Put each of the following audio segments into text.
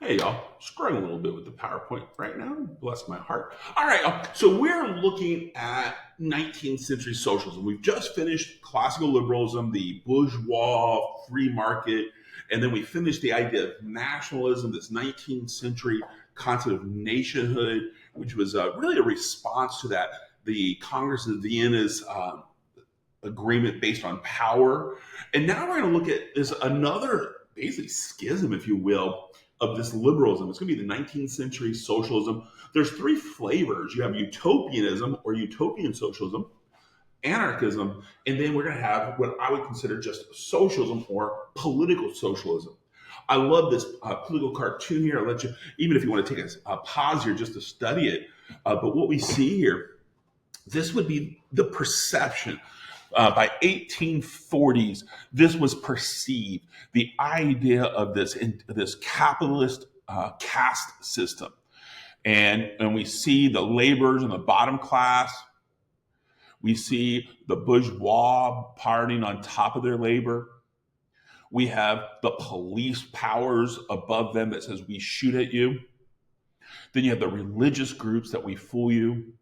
Hey y'all, struggling a little bit with the PowerPoint right now. Bless my heart. All right, y'all. So we're looking at 19th century socialism. We've just finished classical liberalism, the bourgeois free market, and then we finished the idea of nationalism, this 19th century concept of nationhood, which was really a response to that. The Congress of Vienna's agreement based on power. And now we're going to look at this another basically schism, if you will, of this liberalism. It's going to be the 19th century socialism. There's three flavors. You have utopianism or utopian socialism, anarchism, and then we're going to have what I would consider just socialism or political socialism. I love this political cartoon here. I'll let you, even if you want to take a pause here just to study it. But what we see here, this would be the perception. By 1840s, this was perceived. The idea of this capitalist caste system, and we see the laborers in the bottom class. We see the bourgeois partying on top of their labor. We have the police powers above them that says we shoot at you. Then you have the religious groups that we fool you.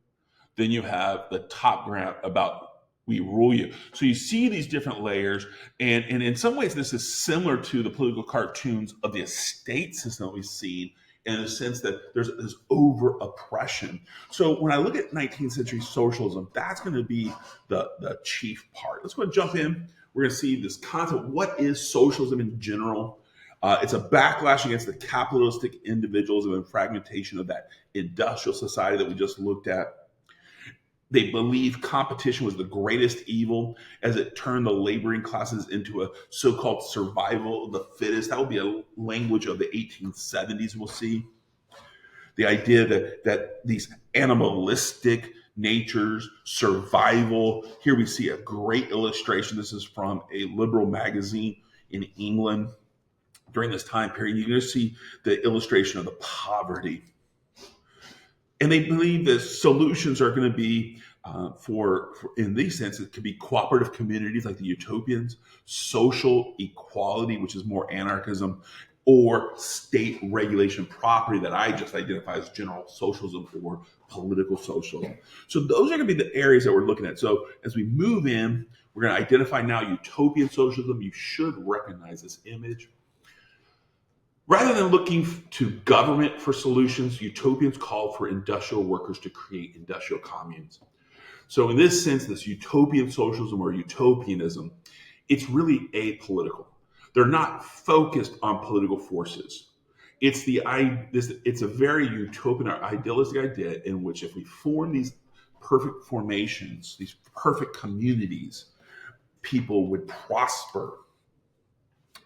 Then you have the top ground about we rule you. So you see these different layers, and in some ways, this is similar to the political cartoons of the estate system that we've seen in the sense that there's this over oppression. So when I look at 19th century socialism, that's going to be the chief part. Let's go ahead and jump in. We're going to see this concept. What is socialism in general? It's a backlash against the capitalistic individualism and fragmentation of that industrial society that we just looked at. They believe competition was the greatest evil as it turned the laboring classes into a so-called survival of the fittest. That would be a language of the 1870s, we'll see. The idea that these animalistic natures, survival. Here we see a great illustration. This is from a liberal magazine in England during this time period. You're going to see the illustration of the poverty. And they believe that solutions are going to be for in these sense, it could be cooperative communities like the utopians, social equality, which is more anarchism, or state regulation property that I just identify as general socialism or political socialism. So those are going to be the areas that we're looking at. So as we move in, we're going to identify now utopian socialism. You should recognize this image. Rather than looking to government for solutions, utopians called for industrial workers to create industrial communes. So in this sense, this utopian socialism or utopianism, it's really apolitical. They're not focused on political forces. It's it's a very utopian or idealistic idea in which if we form these perfect formations, these perfect communities, people would prosper.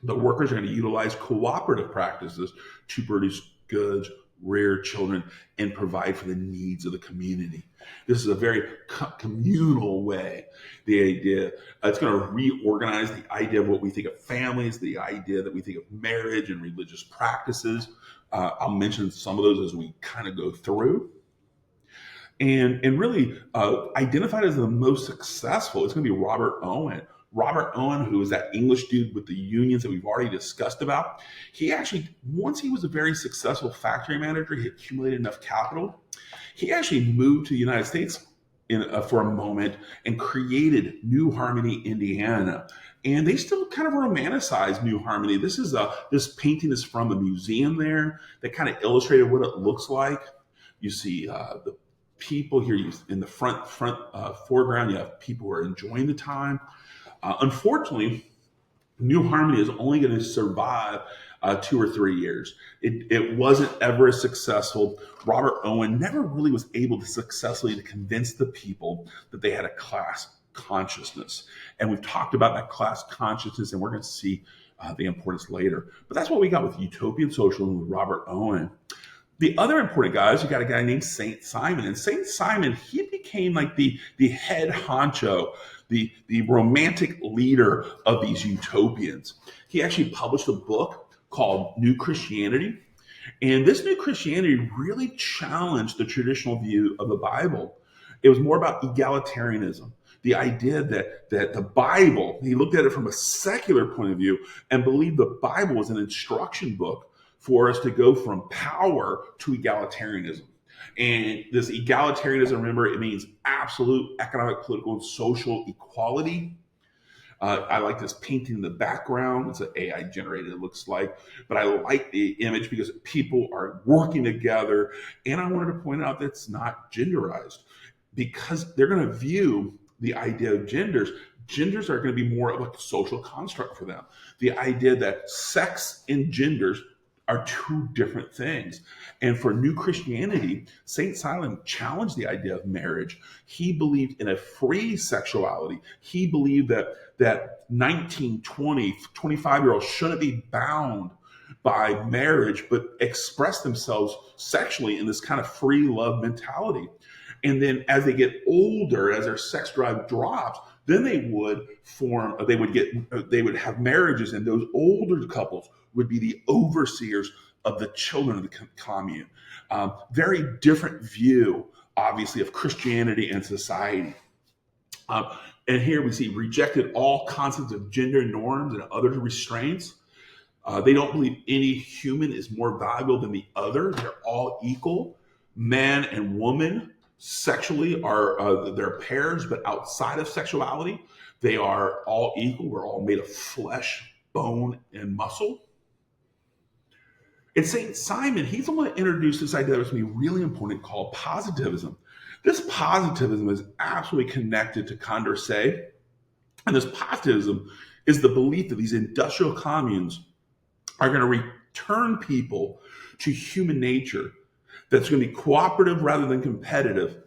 The workers are going to utilize cooperative practices to produce goods, rear children, and provide for the needs of the community. This is a very communal way. The idea, it's going to reorganize the idea of what we think of families, the idea that we think of marriage and religious practices. I'll mention some of those as we kind of go through. And really identified as the most successful, it's going to be Robert Owen. Robert Owen, who is that English dude with the unions that we've already discussed about, he actually, once he was a very successful factory manager, he accumulated enough capital. He actually moved to the United States for a moment and created New Harmony, Indiana. And they still kind of romanticize New Harmony. This painting is from the museum there that kind of illustrated what it looks like. You see the people here in the front foreground. You have people who are enjoying the time. Unfortunately, New Harmony is only going to survive 2 or 3 years. It wasn't ever as successful. Robert Owen never really was able to successfully convince the people that they had a class consciousness. And we've talked about that class consciousness, and we're going to see the importance later. But that's what we got with utopian socialism with Robert Owen. The other important guys, you got a guy named Saint Simon. And Saint Simon, he became like the head honcho, the romantic leader of these utopians. He actually published a book called New Christianity. And this New Christianity really challenged the traditional view of the Bible. It was more about egalitarianism, the idea that the Bible, he looked at it from a secular point of view and believed the Bible was an instruction book for us to go from power to egalitarianism. And this egalitarianism, remember, it means absolute economic, political, and social equality. I like this painting in the background. It's an AI generated, it looks like. But I like the image because people are working together. And I wanted to point out that it's not genderized because they're going to view the idea of genders. Genders are going to be more of a social construct for them. The idea that sex and genders are two different things. And for New Christianity, St. Simon challenged the idea of marriage. He believed in a free sexuality. He believed that 19, 20, 25-year-olds shouldn't be bound by marriage, but express themselves sexually in this kind of free love mentality. And then as they get older, as their sex drive drops, then they would have marriages, and those older couples would be the overseers of the children of the commune. Very different view, obviously, of Christianity and society. And here we see rejected all concepts of gender norms and other restraints. They don't believe any human is more valuable than the other. They're all equal. Man and woman sexually are they're pairs, but outside of sexuality, they are all equal. We're all made of flesh, bone, and muscle. And St. Simon, he's the one that introduced this idea that was going to be really important called positivism. This positivism is absolutely connected to Condorcet. And this positivism is the belief that these industrial communes are going to return people to human nature that's going to be cooperative rather than competitive.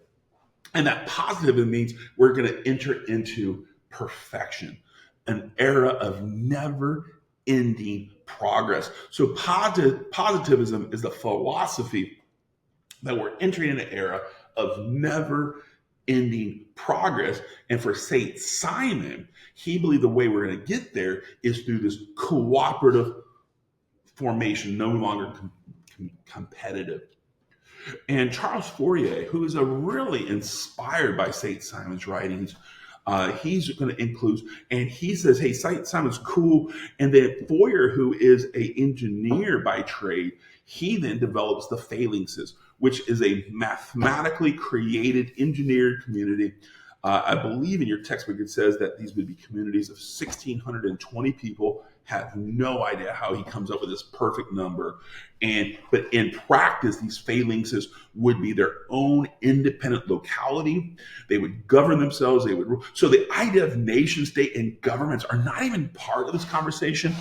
And that positivism means we're going to enter into perfection, an era of never-ending progress. So positivism is the philosophy that we're entering in an era of never-ending progress. And for St. Simon, he believed the way we're going to get there is through this cooperative formation, no longer competitive. And Charles Fourier, who is really inspired by St. Simon's writings, he's going to include, and he says, hey, St. Simon's cool. And then Fourier, who is an engineer by trade, he then develops the phalanxes, which is a mathematically created engineered community. I believe in your textbook it says that these would be communities of 1,620 people. Have no idea how he comes up with this perfect number. But in practice, these phalanxes would be their own independent locality. They would govern themselves. So the idea of nation state and governments are not even part of this conversation.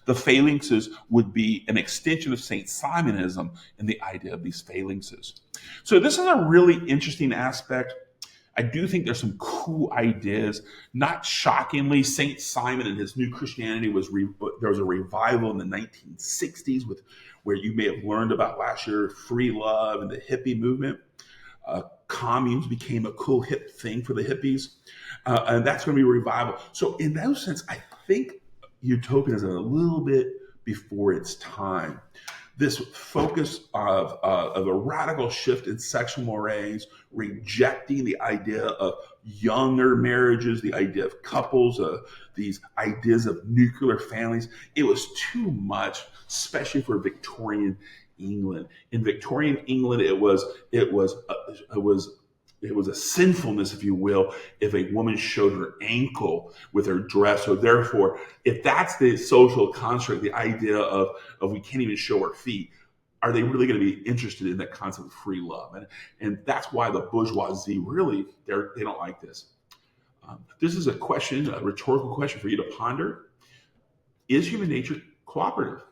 The phalanxes would be an extension of St. Simonism and the idea of these phalanxes. So this is a really interesting aspect. I do think there's some cool ideas. Not shockingly, St. Simon and his New Christianity there was a revival in the 1960s where you may have learned about last year, free love and the hippie movement. Communes became a cool hip thing for the hippies, and that's going to be a revival. So in that sense, I think utopianism is a little bit before its time. This focus of a radical shift in sexual mores, rejecting the idea of younger marriages, the idea of couples, these ideas of nuclear families. It was too much, especially for Victorian England. In Victorian England, it was a sinfulness, if you will, if a woman showed her ankle with her dress. So therefore, if that's the social construct, the idea of we can't even show our feet, are they really going to be interested in that concept of free love? And that's why the bourgeoisie really, they don't like this. This is a rhetorical question for you to ponder. Is human nature cooperative?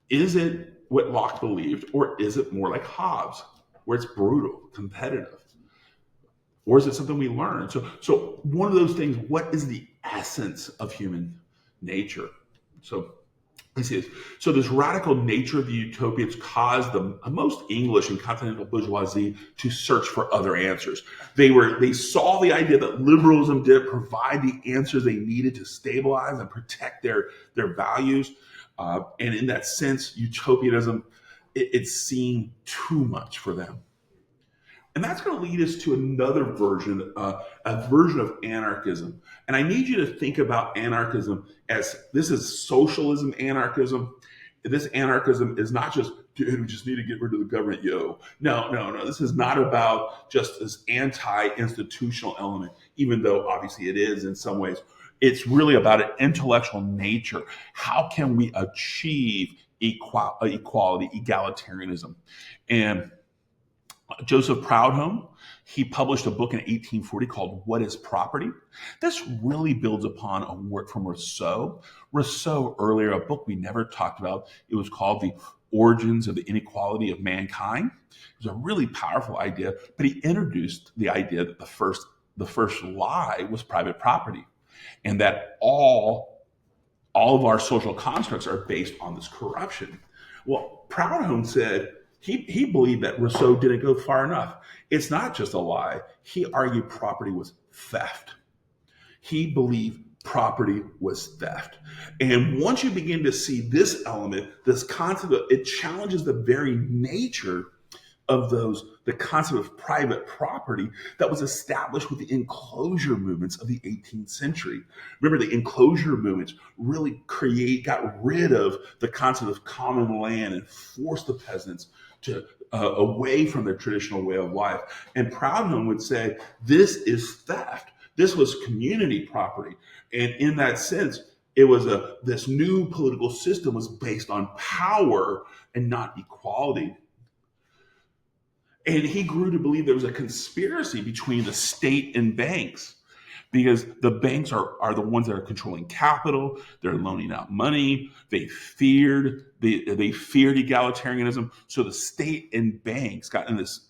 Is it what Locke believed, or is it more like Hobbes, where it's brutal, competitive? Or is it something we learn? So one of those things, what is the essence of human nature? So this radical nature of the utopians caused the most English and continental bourgeoisie to search for other answers. They saw the idea that liberalism didn't provide the answers they needed to stabilize and protect their values. And in that sense, utopianism, it seemed too much for them. And that's going to lead us to another version, a version of anarchism. And I need you to think about anarchism as this is socialism anarchism. This anarchism is not just, dude, we just need to get rid of the government, yo. No, no, no. This is not about just this anti-institutional element, even though obviously it is in some ways. It's really about an intellectual nature. How can we achieve equality, egalitarianism? And Joseph Proudhon, he published a book in 1840 called What is Property? This really builds upon a work from Rousseau. Rousseau, earlier, a book we never talked about, it was called The Origins of the Inequality of Mankind. It was a really powerful idea, but he introduced the idea that the first lie was private property, and that all of our social constructs are based on this corruption. Well, Proudhon said, he believed that Rousseau didn't go far enough. It's not just a lie. He argued property was theft. He believed property was theft. And once you begin to see this element, this concept of it challenges the very nature of the concept of private property that was established with the enclosure movements of the 18th century. Remember, the enclosure movements really got rid of the concept of common land and forced the peasants to away from their traditional way of life. And Proudhon would say, this is theft. This was community property. And in that sense, it was this new political system was based on power and not equality. And he grew to believe there was a conspiracy between the state and banks, because the banks are the ones that are controlling capital. They're loaning out money. They feared egalitarianism. So the state and banks got in this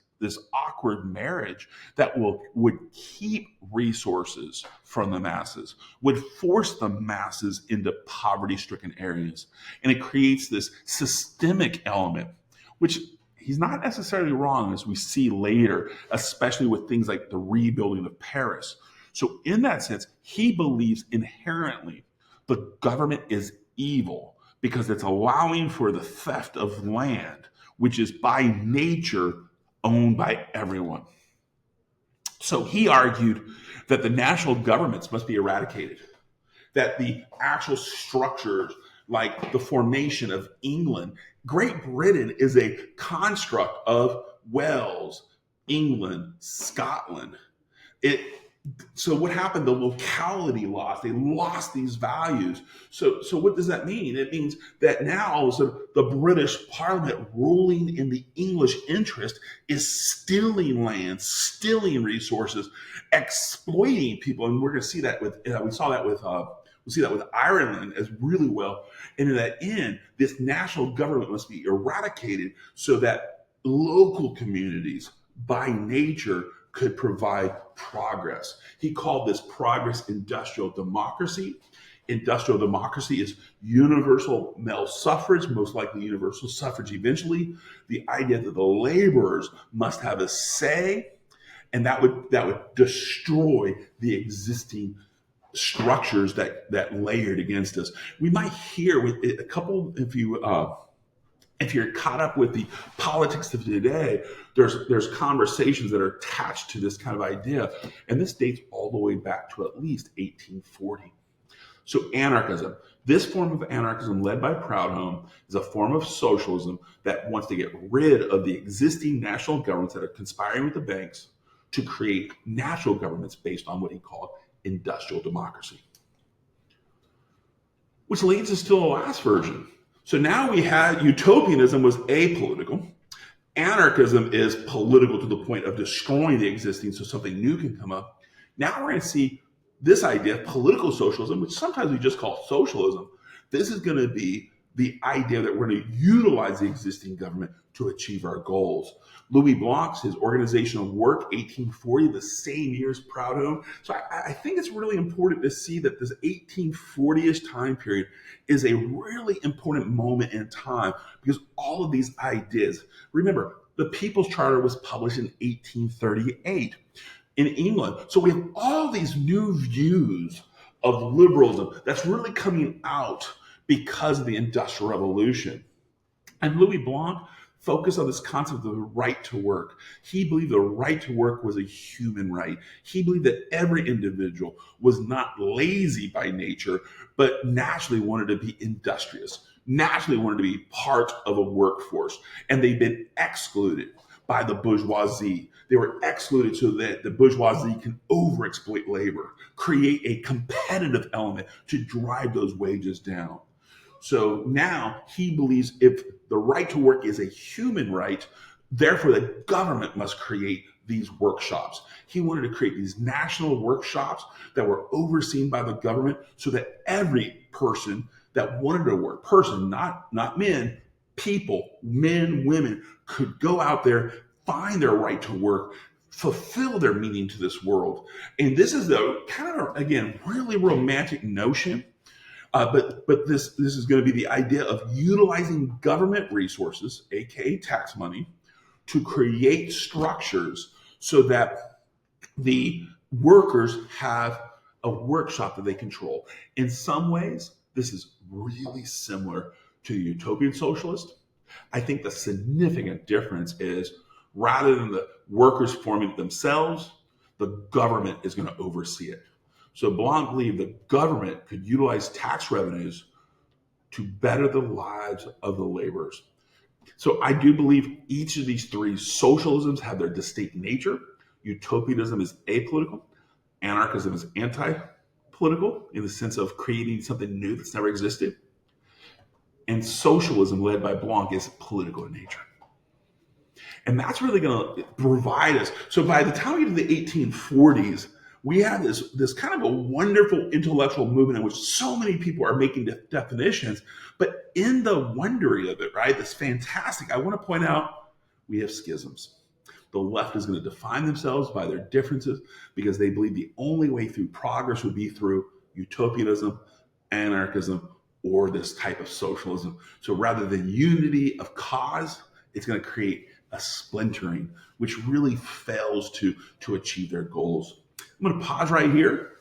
awkward marriage that would keep resources from the masses, would force the masses into poverty-stricken areas. And it creates this systemic element, which he's not necessarily wrong, as we see later, especially with things like the rebuilding of Paris. So in that sense, he believes inherently the government is evil because it's allowing for the theft of land, which is by nature owned by everyone. So he argued that the national governments must be eradicated, that the actual structures, like the formation of England, Great Britain is a construct of Wales, England, Scotland. So what happened? The locality lost. They lost these values. So what does that mean? It means that now the British Parliament ruling in the English interest is stealing land, stealing resources, exploiting people. And we're going to see that we see that with Ireland as really well. And in that end, this national government must be eradicated so that local communities by nature could provide progress. He called this progress industrial democracy. Industrial democracy is universal male suffrage, most likely universal suffrage eventually. The idea that the laborers must have a say, and that would destroy the existing structures that layered against us. We might hear with a couple, if you're caught up with the politics of today, there's conversations that are attached to this kind of idea, and this dates all the way back to at least 1840. So anarchism, this form of anarchism led by Proudhon, is a form of socialism that wants to get rid of the existing national governments that are conspiring with the banks to create national governments based on what he called industrial democracy. Which leads us to the last version. So now we had utopianism was apolitical. Anarchism is political to the point of destroying the existing so something new can come up. Now we're going to see this idea of political socialism, which sometimes we just call socialism. This is going to be the idea that we're going to utilize the existing government to achieve our goals. Louis Blanc's, his Organization of Work, 1840, the same year as Proudhon. So I think it's really important to see that this 1840-ish time period is a really important moment in time, because all of these ideas, remember, the People's Charter was published in 1838 in England. So we have all these new views of liberalism that's really coming out because of the Industrial Revolution. And Louis Blanc focused on this concept of the right to work. He believed the right to work was a human right. He believed that every individual was not lazy by nature, but naturally wanted to be industrious. naturally wanted to be part of a workforce, and they've been excluded by the bourgeoisie. They were excluded so that the bourgeoisie can overexploit labor, create a competitive element to drive those wages down. So now he believes if the right to work is a human right, therefore the government must create these workshops. He wanted to create these national workshops that were overseen by the government so that every person that wanted to work, not men, people, men, women, could go out there, find their right to work, fulfill their meaning to this world. And this is the kind of, again, really romantic notion. But this is going to be the idea of utilizing government resources, aka tax money, to create structures so that the workers have a workshop that they control. In some ways, this is really similar to the utopian socialist. I think the significant difference is rather than the workers forming it themselves, the government is going to oversee it. So Blanc believed the government could utilize tax revenues to better the lives of the laborers. So I do believe each of these three socialisms have their distinct nature. Utopianism is apolitical. Anarchism is anti-political in the sense of creating something new that's never existed. And socialism, led by Blanc, is political in nature. And that's really going to provide us. So by the time we get to the 1840s, we have this kind of a wonderful intellectual movement in which so many people are making definitions, but in the wondery of it, right, this fantastic, I want to point out we have schisms. The left is going to define themselves by their differences because they believe the only way through progress would be through utopianism, anarchism, or this type of socialism. So rather than unity of cause, it's going to create a splintering, which really fails to achieve their goals. I'm going to pause right here.